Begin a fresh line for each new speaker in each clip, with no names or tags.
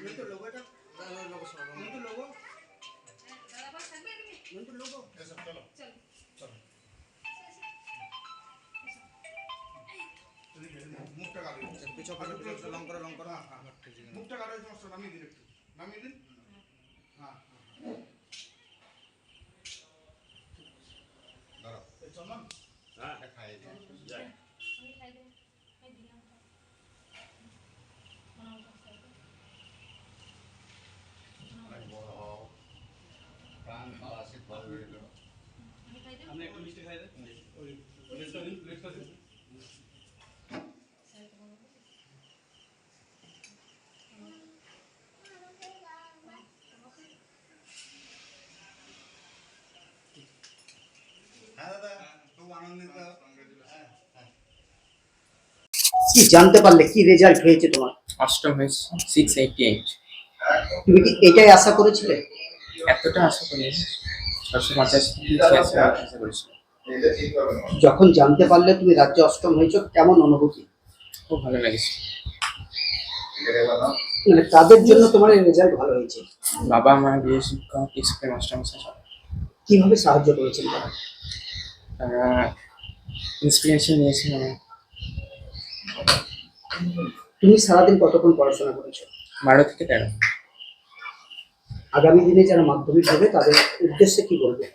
নতুন লোগো এটা লোগো সব নতুন লোগো দাদা বাস থাকবে নতুন লোগো এসব চলো চলো চলো মুখটা কালো পিছু পিছু লং করো হ্যাঁ মুখটা কালো সমস্যা নামিয়ে দিন একটু নামিয়ে দিন হ্যাঁ দাঁড়াও এই চন্দন হ্যাঁ খাই দিই যাই আমি খাই দেব খাই দিলাম আমি একটু মিষ্টি খাই দেব ওই প্লেটটা দিন হ্যাঁ দাদা খুব আনন্দিত কি জানতে পারলে কি রেজাল্ট হয়েছে তোমার?
অষ্টম হয়েছে 688।
তুমি কি এটাই আশা করেছিলে?
এতটা আশা করিনি, 685 আশা করেছিলাম।
যখন জানতে পারলে তুমি রাজ্যে অষ্টম হয়েছো কেমন অনুভূতি?
খুব ভালো লেগেছে।
মানে তাদের জন্য তোমার এই রেজাল্ট ভালো হয়েছে?
বাবা মা, গৃহ শিক্ষক, স্কুলের মাস্টারমশাই সব
কিভাবে সাহায্য করেছেন তারা?
তারা ইন্সপিরেশন নিয়েছিল।
তুমি সারাদিন কতক্ষণ পড়াশোনা করেছো?
12 থেকে 13।
আগামী দিনে যারা মাধ্যমিক হবে তাদের উদ্দেশ্যে কি বলবে?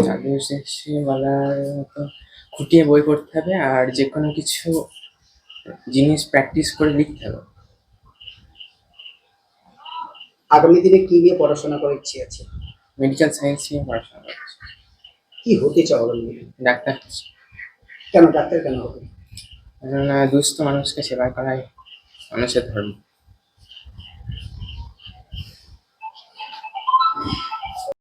তাদের উদ্দেশ্যে বলার মতো খুঁটিয়ে বই পড়তে হবে, আর যে কোনো কিছু জিনিস প্র্যাকটিস করে লিখতে হবে।
আগামী দিনে কি নিয়ে পড়াশোনা করার ইচ্ছে আছে?
মেডিকেল সায়েন্স নিয়ে পড়াশোনা করছি।
কি হতে চাও আগামী দিনে?
ডাক্তার।
কেন ডাক্তার কেন হবে?
দুস্থ মানুষকে সেবা করাই মানুষের ধর্ম।